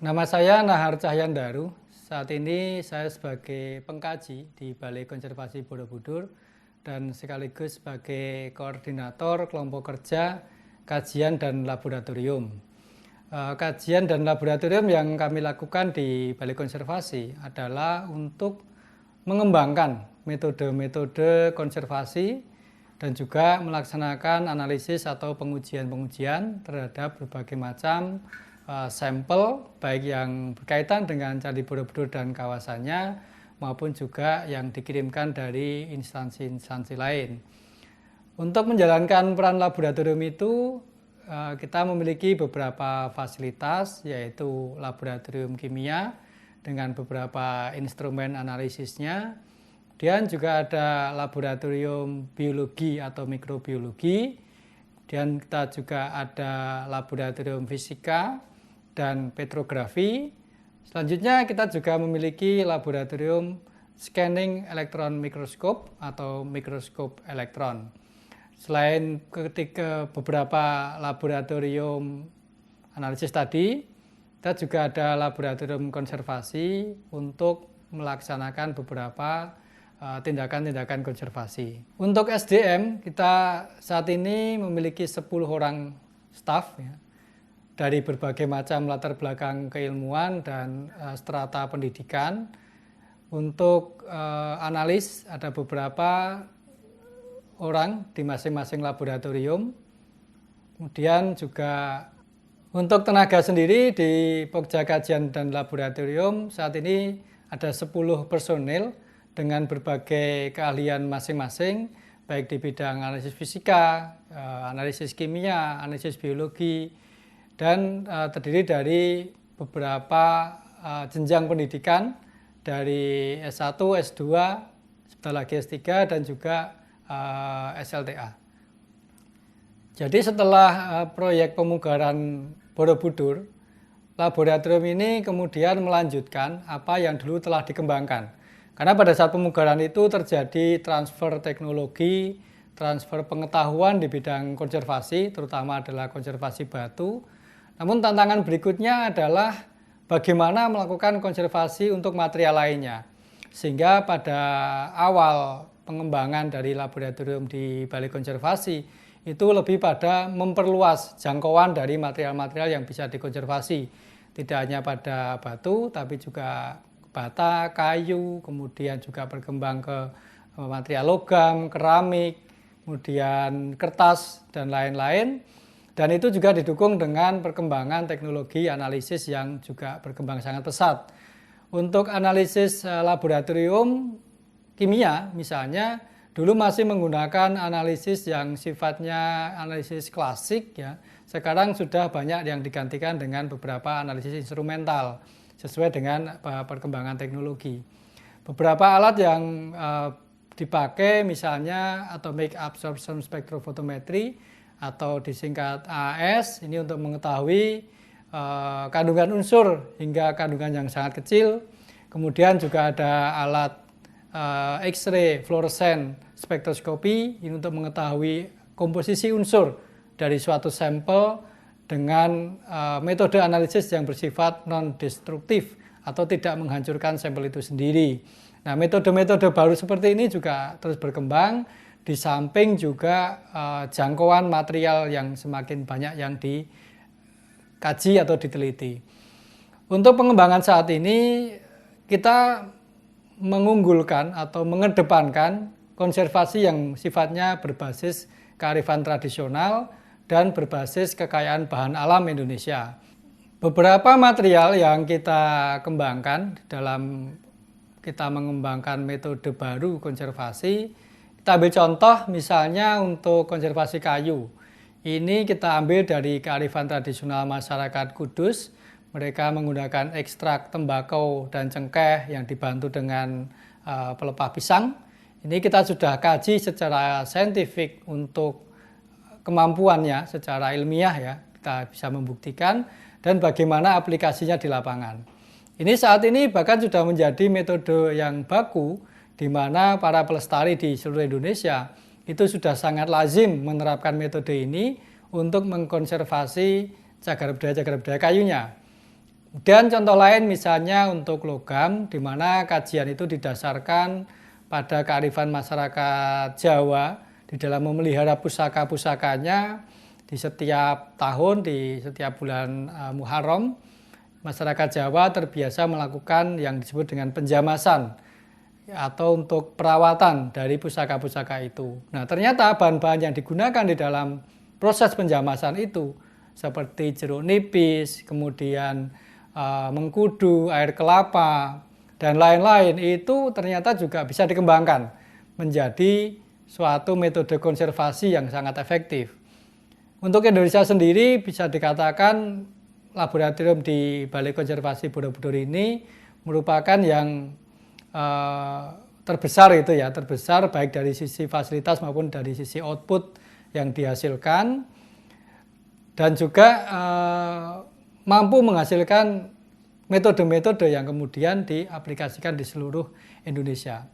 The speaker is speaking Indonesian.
Nama saya Nahar Cahyandaru. Saat ini saya sebagai pengkaji di Balai Konservasi Borobudur dan sekaligus sebagai koordinator kelompok kerja kajian dan laboratorium. Kajian dan laboratorium yang kami lakukan di Balai Konservasi adalah untuk mengembangkan metode-metode konservasi dan juga melaksanakan analisis atau pengujian-pengujian terhadap berbagai macam sampel, baik yang berkaitan dengan Candi Borobudur dan kawasannya maupun juga yang dikirimkan dari instansi-instansi lain. Untuk menjalankan peran laboratorium itu, kita memiliki beberapa fasilitas, yaitu laboratorium kimia dengan beberapa instrumen analisisnya. Kemudian juga ada laboratorium biologi atau mikrobiologi. Dan kita juga ada laboratorium fisika dan petrografi. Selanjutnya kita juga memiliki laboratorium scanning elektron mikroskop atau mikroskop elektron. Selain ketika beberapa laboratorium analisis tadi, kita juga ada laboratorium konservasi untuk melaksanakan beberapa tindakan-tindakan konservasi. Untuk SDM, kita saat ini memiliki 10 orang staf ya, dari berbagai macam latar belakang keilmuan dan strata pendidikan. Untuk analis ada beberapa orang di masing-masing laboratorium. Kemudian juga untuk tenaga sendiri di Pokja Kajian dan Laboratorium saat ini ada 10 personil dengan berbagai keahlian masing-masing, baik di bidang analisis fisika, analisis kimia, analisis biologi, dan terdiri dari beberapa jenjang pendidikan dari S1, S2, sebentar lagi S3, dan juga SLTA. Jadi setelah proyek pemugaran Borobudur, laboratorium ini kemudian melanjutkan apa yang dulu telah dikembangkan. Karena pada saat pemugaran itu terjadi transfer teknologi, transfer pengetahuan di bidang konservasi, terutama adalah konservasi batu. Namun tantangan berikutnya adalah bagaimana melakukan konservasi untuk material lainnya. Sehingga pada awal pengembangan dari laboratorium di Balai Konservasi itu lebih pada memperluas jangkauan dari material-material yang bisa dikonservasi. Tidak hanya pada batu, tapi juga bata, kayu, kemudian juga berkembang ke material logam, keramik, kemudian kertas, dan lain-lain. Dan itu juga didukung dengan perkembangan teknologi analisis yang juga berkembang sangat pesat. Untuk analisis laboratorium kimia misalnya, dulu masih menggunakan analisis yang sifatnya analisis klasik ya. Sekarang sudah banyak yang digantikan dengan beberapa analisis instrumental sesuai dengan perkembangan teknologi. Beberapa alat yang dipakai misalnya Atomic Absorption Spectrophotometry atau disingkat AAS, ini untuk mengetahui kandungan unsur hingga kandungan yang sangat kecil. Kemudian juga ada alat X-ray fluorescent spektroskopi, ini untuk mengetahui komposisi unsur dari suatu sampel dengan metode analisis yang bersifat non-destruktif atau tidak menghancurkan sampel itu sendiri. Nah, metode-metode baru seperti ini juga terus berkembang, di samping juga jangkauan material yang semakin banyak yang dikaji atau diteliti. Untuk pengembangan saat ini, kita mengunggulkan atau mengedepankan konservasi yang sifatnya berbasis kearifan tradisional dan berbasis kekayaan bahan alam Indonesia. Beberapa material yang kita kembangkan dalam kita mengembangkan metode baru konservasi, kita ambil contoh misalnya untuk konservasi kayu. Ini kita ambil dari kearifan tradisional masyarakat Kudus. Mereka menggunakan ekstrak tembakau dan cengkeh yang dibantu dengan pelepah pisang. Ini kita sudah kaji secara saintifik untuk kemampuannya secara ilmiah ya, kita bisa membuktikan dan bagaimana aplikasinya di lapangan. Ini saat ini bahkan sudah menjadi metode yang baku di mana para pelestari di seluruh Indonesia itu sudah sangat lazim menerapkan metode ini untuk mengkonservasi cagar budaya kayunya. Dan contoh lain misalnya untuk logam, di mana kajian itu didasarkan pada kearifan masyarakat Jawa di dalam memelihara pusaka-pusakanya. Di setiap tahun, di setiap bulan Muharram, masyarakat Jawa terbiasa melakukan yang disebut dengan penjamasan atau untuk perawatan dari pusaka-pusaka itu. Nah, ternyata bahan-bahan yang digunakan di dalam proses penjamasan itu seperti jeruk nipis, kemudian mengkudu, air kelapa, dan lain-lain itu ternyata juga bisa dikembangkan menjadi suatu metode konservasi yang sangat efektif. Untuk Indonesia sendiri bisa dikatakan laboratorium di Balai Konservasi Borobudur ini merupakan yang terbesar itu ya, terbesar baik dari sisi fasilitas maupun dari sisi output yang dihasilkan, dan juga mampu menghasilkan metode-metode yang kemudian diaplikasikan di seluruh Indonesia.